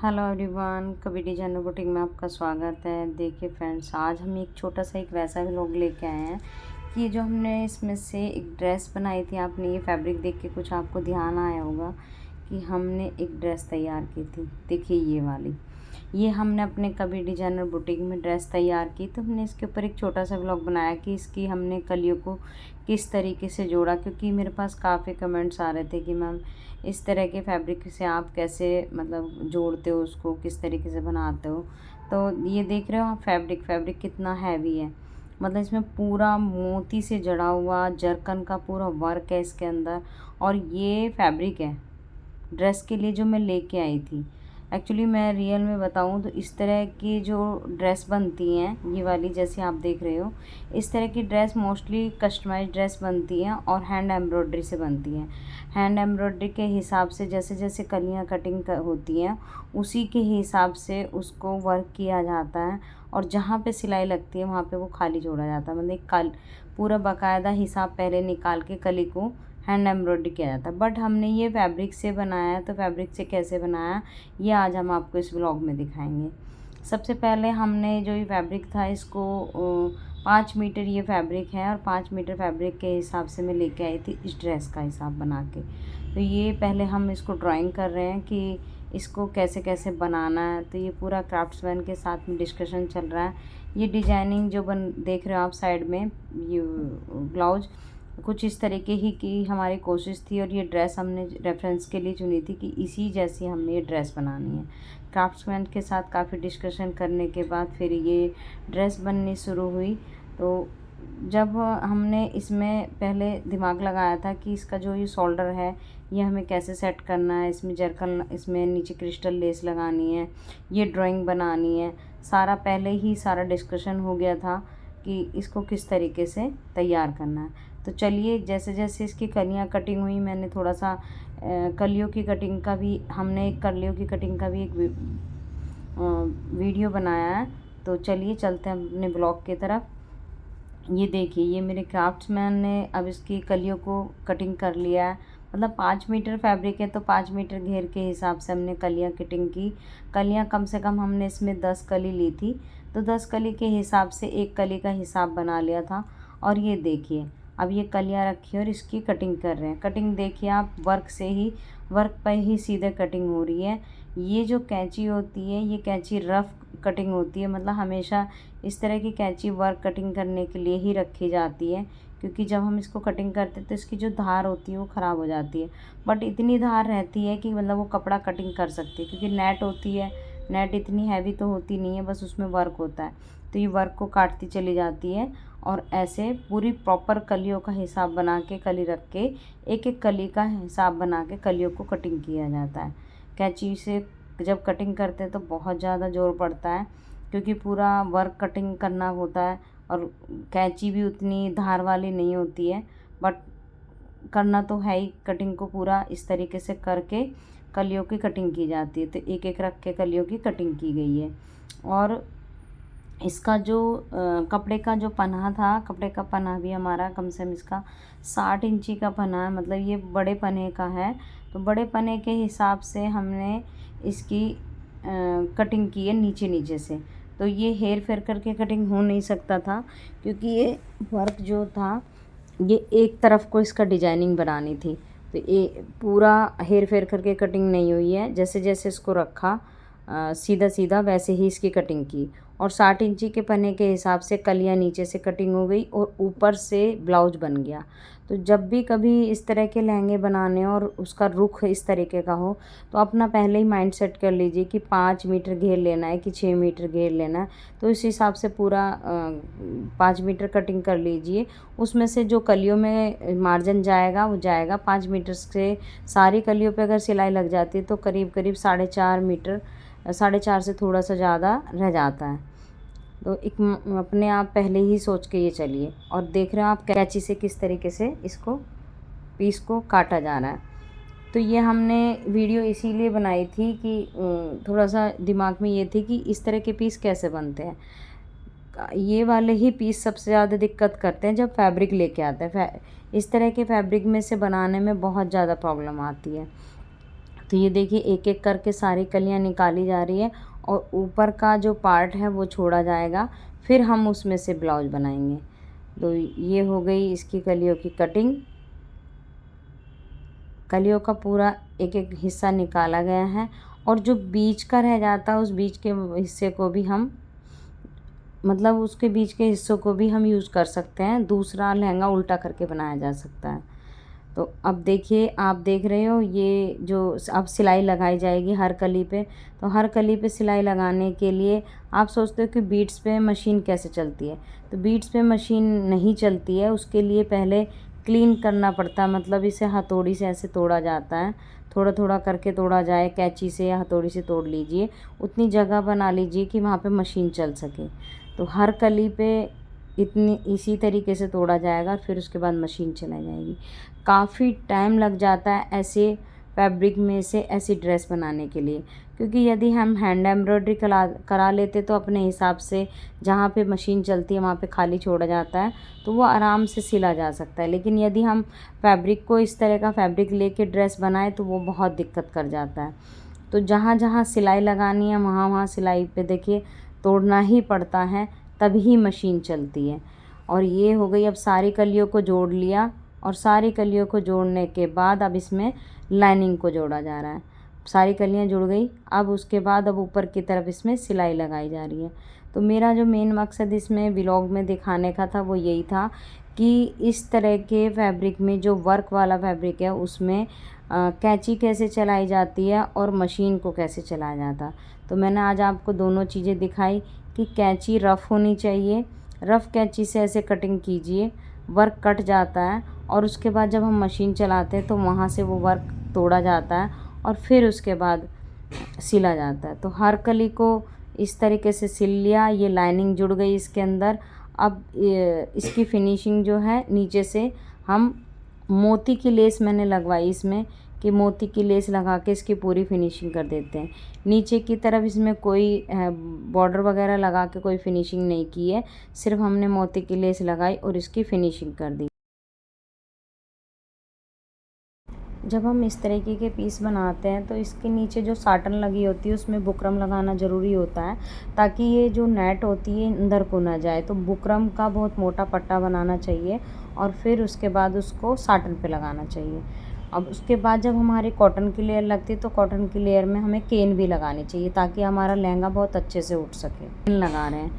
Hello everyone, कभी designer boutique में आपका स्वागत है। देखिए फ्रेंड्स, आज हम एक छोटा सा एक वैसा व्लॉग लेके आए हैं कि जो हमने इसमें से एक ड्रेस बनाई थी। आपने ये फैब्रिक देख के कुछ आपको ध्यान आया होगा कि हमने एक ड्रेस तैयार की थी। देखिए ये वाली, ये हमने अपने कभी डिजाइनर बुटीक में ड्रेस तैयार की, तो हमने इसके ऊपर एक छोटा सा व्लॉग बनाया कि इसकी हमने कलियों को किस तरीके से जोड़ा। क्योंकि मेरे पास काफ़ी कमेंट्स आ रहे थे कि मैम इस तरह के फैब्रिक से आप कैसे मतलब जोड़ते हो, उसको किस तरीके से बनाते हो। तो ये देख रहे हो आप, फैब्रिक कितना हैवी है। मतलब इसमें पूरा मोती से जड़ा हुआ जरकन का पूरा वर्क है इसके अंदर। और ये फैब्रिक है ड्रेस के लिए जो मैं लेके आई थी। एक्चुअली मैं रियल में बताऊँ तो इस तरह की जो ड्रेस बनती हैं, ये वाली जैसे आप देख रहे हो, इस तरह की ड्रेस मोस्टली कस्टमाइज ड्रेस बनती हैं और हैंड एम्ब्रॉयडरी से बनती हैं। हैंड एम्ब्रॉयडरी के हिसाब से जैसे जैसे कलियाँ कटिंग होती हैं, उसी के हिसाब से उसको वर्क किया जाता है। और जहाँ पे सिलाई लगती है वहाँ पे वो खाली जोड़ा जाता है। मतलब पूरा बाकायदा हिसाब पहले निकाल के कली को हैंड एम्ब्रॉयडरी किया जाता है। बट हमने ये फैब्रिक से बनाया है, तो फैब्रिक से कैसे बनाया ये आज हम आपको इस व्लॉग में दिखाएंगे। सबसे पहले हमने जो ये फैब्रिक था इसको 5 मीटर ये फैब्रिक है, और 5 मीटर फैब्रिक के हिसाब से मैं लेके आई थी इस ड्रेस का हिसाब बना के। तो ये पहले हम इसको ड्राइंग कर रहे हैं कि इसको कैसे कैसे बनाना है। तो ये पूरा क्राफ्ट्समैन के साथ में डिस्कशन चल रहा है। ये डिजाइनिंग जो देख रहे हो आप साइड में, ये ब्लाउज कुछ इस तरीके ही की हमारी कोशिश थी। और ये ड्रेस हमने रेफरेंस के लिए चुनी थी कि इसी जैसी हमें ये ड्रेस बनानी है। क्राफ्ट्समैन के साथ काफ़ी डिस्कशन करने के बाद फिर ये ड्रेस बननी शुरू हुई। तो जब हमने इसमें पहले दिमाग लगाया था कि इसका जो ये शोल्डर है ये हमें कैसे सेट करना है, इसमें जरकन, इसमें नीचे क्रिस्टल लेस लगानी है, ये ड्राइंग बनानी है, सारा पहले ही सारा डिस्कशन हो गया था कि इसको किस तरीके से तैयार करना है। तो चलिए, जैसे जैसे इसकी कलियाँ कटिंग हुई, मैंने थोड़ा सा कलियों की कटिंग का भी हमने एक कलियों की कटिंग का भी एक वीडियो बनाया है। तो चलिए चलते हैं अपने ब्लॉग की तरफ। ये देखिए, ये मेरे क्राफ्ट्समैन ने अब इसकी कलियों को कटिंग कर लिया है। मतलब 5 मीटर फैब्रिक है तो 5 मीटर घेर के हिसाब से हमने कलियाँ कटिंग की। कलियाँ कम से कम हमने इसमें 10 कली ली थी, तो 10 कली के हिसाब से एक कली का हिसाब बना लिया था। और ये देखिए, अब ये कलियाँ रखी और इसकी कटिंग कर रहे हैं। कटिंग देखिए आप, वर्क पर ही सीधे कटिंग हो रही है। ये जो कैंची होती है, ये कैंची रफ़ कटिंग होती है। मतलब हमेशा इस तरह की कैंची वर्क कटिंग करने के लिए ही रखी जाती है, क्योंकि जब हम इसको कटिंग करते हैं तो इसकी जो धार होती है वो ख़राब हो जाती है। बट इतनी धार रहती है कि मतलब वो कपड़ा कटिंग कर सकती है, क्योंकि नेट होती है। नेट इतनी हैवी तो होती नहीं है, बस उसमें वर्क होता है। तो ये वर्क को काटती चली जाती है। और ऐसे पूरी प्रॉपर कलियों का हिसाब बना के, कली रख के, एक एक कली का हिसाब बना के कलियों को कटिंग किया जाता है। कैंची से जब कटिंग करते हैं तो बहुत ज़्यादा ज़ोर पड़ता है, क्योंकि पूरा वर्क कटिंग करना होता है। और कैंची भी उतनी धार वाली नहीं होती है, बट करना तो है ही। कटिंग को पूरा इस तरीके से करके कलियों की कटिंग की जाती है। तो एक एक रख के कलियों की कटिंग की गई है। और इसका जो कपड़े का जो पन्हा था, कपड़े का पन्हा भी हमारा कम से कम इसका 60 इंची का पन्हा है। मतलब ये बड़े पन्हे का है। तो बड़े पन्हे के हिसाब से हमने इसकी कटिंग की है नीचे नीचे से। तो ये हेर फेर करके कटिंग हो नहीं सकता था, क्योंकि ये वर्क जो था ये एक तरफ को इसका डिजाइनिंग बनानी थी। तो ये पूरा हेर फेर करके कटिंग नहीं हुई है। जैसे जैसे इसको रखा सीधा सीधा, वैसे ही इसकी कटिंग की। और 60 इंची के पन्ने के हिसाब से कलियाँ नीचे से कटिंग हो गई और ऊपर से ब्लाउज बन गया। तो जब भी कभी इस तरह के लहंगे बनाने और उसका रुख इस तरीके का हो, तो अपना पहले ही माइंड सेट कर लीजिए कि 5 मीटर घेर लेना है कि 6 मीटर घेर लेना है। तो इस हिसाब से पूरा 5 मीटर कटिंग कर लीजिए। उसमें से जो कलियों में मार्जिन जाएगा वो जाएगा। 5 मीटर से सारी कलियों पे अगर सिलाई लग जाती है तो करीब करीब 4.5 मीटर, 4.5 से थोड़ा सा ज़्यादा रह जाता है। तो एक अपने आप पहले ही सोच के ये चलिए। और देख रहे हो आप कैंची से किस तरीके से इसको पीस को काटा जा रहा है। तो ये हमने वीडियो इसीलिए बनाई थी कि थोड़ा सा दिमाग में ये थी कि इस तरह के पीस कैसे बनते हैं। ये वाले ही पीस सबसे ज़्यादा दिक्कत करते हैं जब फैब्रिक लेके आते हैं। इस तरह के फैब्रिक में से बनाने में बहुत ज़्यादा प्रॉब्लम आती है। तो ये देखिए एक एक करके सारी कलियां निकाली जा रही है और ऊपर का जो पार्ट है वो छोड़ा जाएगा, फिर हम उसमें से ब्लाउज बनाएंगे। तो ये हो गई इसकी कलियों की कटिंग। कलियों का पूरा एक एक हिस्सा निकाला गया है और जो बीच का रह जाता है उस बीच के हिस्से को भी हम मतलब उसके बीच के हिस्सों को भी हम यूज़ कर सकते हैं, दूसरा लहंगा उल्टा करके बनाया जा सकता है। तो अब देखिए आप देख रहे हो ये जो अब सिलाई लगाई जाएगी हर कली पे। तो हर कली पे सिलाई लगाने के लिए आप सोचते हो कि बीट्स पे मशीन कैसे चलती है, तो बीट्स पे मशीन नहीं चलती है। उसके लिए पहले क्लीन करना पड़ता है, मतलब इसे हथौड़ी से ऐसे तोड़ा जाता है, थोड़ा थोड़ा करके तोड़ा जाए, कैंची से या हथौड़ी से तोड़ लीजिए, उतनी जगह बना लीजिए कि वहाँ पे मशीन चल सके। तो हर कली पे इसी तरीके से तोड़ा जाएगा, फिर उसके बाद मशीन चलाई जाएगी। काफ़ी टाइम लग जाता है ऐसे फैब्रिक में से ऐसी ड्रेस बनाने के लिए, क्योंकि यदि हम हैंड एम्ब्रॉयडरी करा लेते तो अपने हिसाब से जहाँ पे मशीन चलती है वहाँ पे खाली छोड़ा जाता है, तो वो आराम से सिला जा सकता है। लेकिन यदि हम फैब्रिक को इस तरह का फैब्रिक लेके ड्रेस बनाए तो वो बहुत दिक्कत कर जाता है। तो जहाँ जहाँ सिलाई लगानी है वहाँ वहाँ सिलाई पे देखिए तोड़ना ही पड़ता है, तभी मशीन चलती है। और ये हो गई, अब सारी कलियों को जोड़ लिया और सारी कलियों को जोड़ने के बाद अब इसमें लाइनिंग को जोड़ा जा रहा है। सारी कलियां जुड़ गई, अब उसके बाद अब ऊपर की तरफ इसमें सिलाई लगाई जा रही है। तो मेरा जो मेन मकसद इसमें व्लॉग में दिखाने का था वो यही था कि इस तरह के फैब्रिक में जो वर्क वाला फैब्रिक है उसमें कैंची कैसे चलाई जाती है और मशीन को कैसे चलाया जाता। तो मैंने आज आपको दोनों चीज़ें दिखाई कि कैंची रफ़ होनी चाहिए, रफ़ कैंची से ऐसे कटिंग कीजिए, वर्क कट जाता है और उसके बाद जब हम मशीन चलाते हैं तो वहाँ से वो वर्क तोड़ा जाता है और फिर उसके बाद सिला जाता है। तो हर कली को इस तरीके से सिल लिया, ये लाइनिंग जुड़ गई इसके अंदर। अब इसकी फिनिशिंग जो है नीचे से हम मोती की लेस मैंने लगवाई इसमें, कि मोती की लेस लगा के इसकी पूरी फिनिशिंग कर देते हैं। नीचे की तरफ इसमें कोई बॉर्डर वगैरह लगा के कोई फिनिशिंग नहीं की है, सिर्फ हमने मोती की लेस लगाई और इसकी फिनिशिंग कर दी। जब हम इस तरीके के पीस बनाते हैं तो इसके नीचे जो साटन लगी होती है उसमें बुकरम लगाना ज़रूरी होता है, ताकि ये जो नेट होती है अंदर को ना जाए। तो बुकरम का बहुत मोटा पट्टा बनाना चाहिए और फिर उसके बाद उसको साटन पे लगाना चाहिए। अब उसके बाद जब हमारी कॉटन की लेयर लगती है तो कॉटन की लेयर में हमें केन भी लगानी चाहिए, ताकि हमारा लहंगा बहुत अच्छे से उठ सके। केन लगा रहे हैं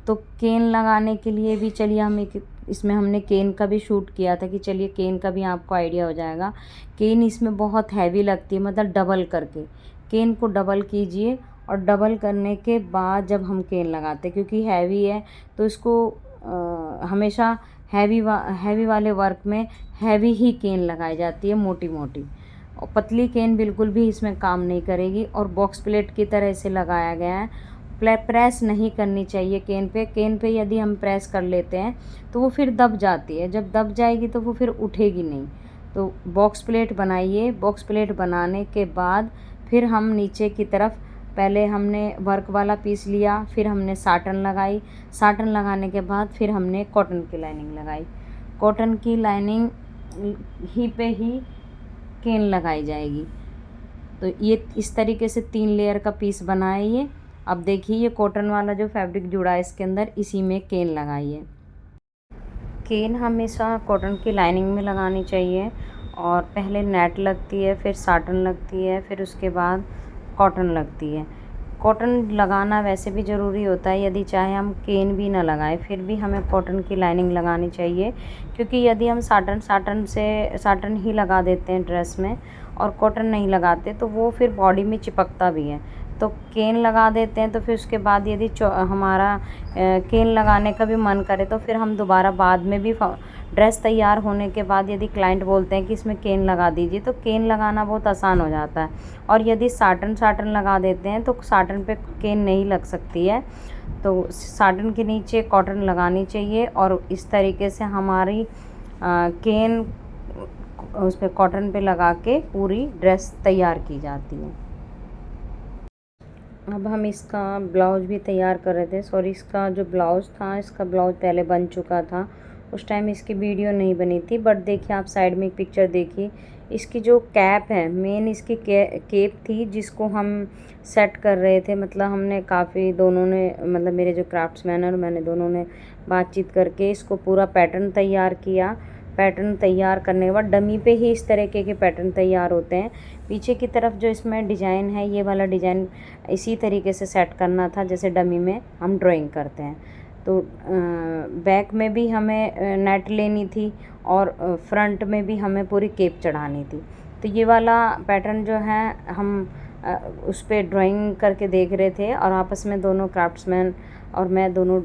तो केन लगाने के लिए भी चलिए हम इसमें हमने केन का भी शूट किया था कि चलिए केन का भी आपको आइडिया हो जाएगा। केन इसमें बहुत हैवी लगती है, मतलब डबल करके केन को डबल कीजिए और डबल करने के बाद जब हम केन लगाते हैं, क्योंकि हैवी है तो इसको हमेशा हैवी वाले वर्क में हैवी ही केन लगाई जाती है, मोटी मोटी, और पतली केन बिल्कुल भी इसमें काम नहीं करेगी। और बॉक्स प्लेट की तरह इसे लगाया गया है। प्रेस नहीं करनी चाहिए केन पे यदि हम प्रेस कर लेते हैं तो वो फिर दब जाती है, जब दब जाएगी तो वो फिर उठेगी नहीं। तो बॉक्स प्लेट बनाइए। बॉक्स प्लेट बनाने के बाद फिर हम नीचे की तरफ पहले हमने वर्क वाला पीस लिया, फिर हमने साटन लगाई, साटन लगाने के बाद फिर हमने कॉटन की लाइनिंग लगाई। कॉटन की लाइनिंग ही पे ही केन लगाई जाएगी। तो ये इस तरीके से 3 लेयर का पीस बनाए ये। अब देखिए ये कॉटन वाला जो फैब्रिक जुड़ा है इसके अंदर, इसी में केन लगाइए। केन हमेशा कॉटन की लाइनिंग में लगानी चाहिए और पहले नेट लगती है, फिर साटन लगती है, फिर उसके बाद कॉटन लगती है। कॉटन लगाना वैसे भी ज़रूरी होता है, यदि चाहे हम केन भी ना लगाएं फिर भी हमें कॉटन की लाइनिंग लगानी चाहिए, क्योंकि यदि हम साटन ही लगा देते हैं ड्रेस में और कॉटन नहीं लगाते तो वो फिर बॉडी में चिपकता भी है। तो केन लगा देते हैं तो फिर उसके बाद यदि हमारा केन लगाने का भी मन करे तो फिर हम दोबारा बाद में भी ड्रेस तैयार होने के बाद यदि क्लाइंट बोलते हैं कि इसमें केन लगा दीजिए तो केन लगाना बहुत आसान हो जाता है। और यदि साटन लगा देते हैं तो साटन पे केन नहीं लग सकती है, तो साटन के नीचे कॉटन लगानी चाहिए और इस तरीके से हमारी केन उस पर कॉटन पे लगा के पूरी ड्रेस तैयार की जाती है। अब हम इसका ब्लाउज भी तैयार कर रहे थे। इसका जो ब्लाउज था, इसका ब्लाउज पहले बन चुका था उस टाइम इसकी वीडियो नहीं बनी थी। बट देखिए आप साइड में एक पिक्चर देखिए, इसकी जो कैप है, मेन इसकी केप थी जिसको हम सेट कर रहे थे। मतलब हमने काफ़ी, दोनों ने, मतलब मेरे जो क्राफ्ट्समैन और मैंने, दोनों ने बातचीत करके इसको पूरा पैटर्न तैयार किया। पैटर्न तैयार करने के बाद डमी पे ही इस तरीके के पैटर्न तैयार होते हैं। पीछे की तरफ जो इसमें डिज़ाइन है, ये वाला डिज़ाइन इसी तरीके से सेट करना था जैसे डमी में हम ड्राइंग करते हैं। तो बैक में भी हमें नेट लेनी थी और फ्रंट में भी हमें पूरी केप चढ़ानी थी। तो ये वाला पैटर्न जो है हम उस पर ड्राइंग करके देख रहे थे और आपस में दोनों क्राफ्ट्समैन और मैं दोनों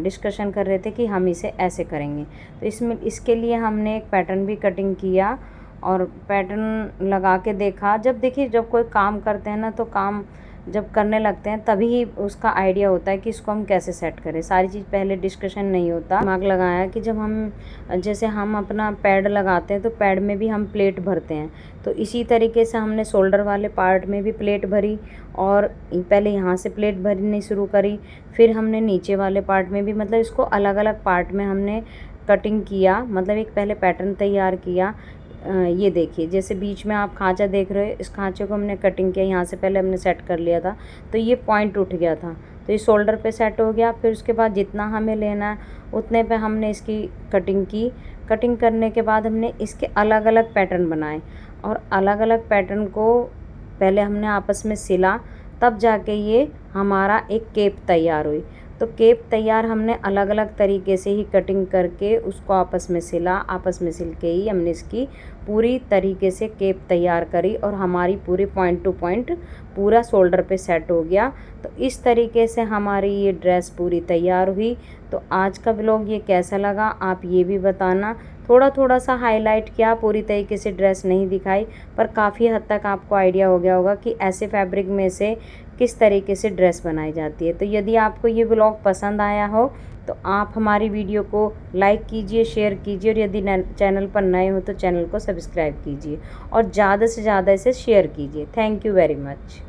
डिस्कशन कर रहे थे कि हम इसे ऐसे करेंगे। तो इसके लिए हमने एक पैटर्न भी कटिंग किया और पैटर्न लगा के देखा। देखिए जब कोई काम करते हैं ना, तो काम जब करने लगते हैं तभी ही उसका आइडिया होता है कि इसको हम कैसे सेट करें। सारी चीज़ पहले डिस्कशन नहीं होता। दिमाग लगाया कि जब हम, जैसे हम अपना पैड लगाते हैं तो पैड में भी हम प्लेट भरते हैं, तो इसी तरीके से हमने शोल्डर वाले पार्ट में भी प्लेट भरी और पहले यहाँ से प्लेट भरनी शुरू करी, फिर हमने नीचे वाले पार्ट में भी, मतलब इसको अलग अलग पार्ट में हमने कटिंग किया। मतलब एक पहले पैटर्न तैयार किया। ये देखिए जैसे बीच में आप खांचा देख रहे हो, इस खांचे को हमने कटिंग किया, यहाँ से पहले हमने सेट कर लिया था, तो ये पॉइंट उठ गया था, तो ये शोल्डर पे सेट हो गया। फिर उसके बाद जितना हमें लेना है उतने पे हमने इसकी कटिंग की। कटिंग करने के बाद हमने इसके अलग अलग पैटर्न बनाए और अलग अलग पैटर्न को पहले हमने आपस में सिला, तब जाके ये हमारा एक केप तैयार हुई। तो केप तैयार हमने अलग अलग तरीके से ही कटिंग करके उसको आपस में सिला, आपस में सिल के ही हमने इसकी पूरी तरीके से केप तैयार करी और हमारी पूरी पॉइंट टू पॉइंट पूरा शोल्डर पे सेट हो गया। तो इस तरीके से हमारी ये ड्रेस पूरी तैयार हुई। तो आज का व्लॉग ये कैसा लगा आप ये भी बताना। थोड़ा थोड़ा सा हाईलाइट किया, पूरी तरीके से ड्रेस नहीं दिखाई, पर काफ़ी हद तक आपको आइडिया हो गया होगा कि ऐसे फैब्रिक में से किस तरीके से ड्रेस बनाई जाती है। तो यदि आपको ये व्लॉग पसंद आया हो तो आप हमारी वीडियो को लाइक कीजिए, शेयर कीजिए और यदि चैनल पर नए हो तो चैनल को सब्सक्राइब कीजिए और ज़्यादा से ज़्यादा इसे शेयर कीजिए। Thank you very much.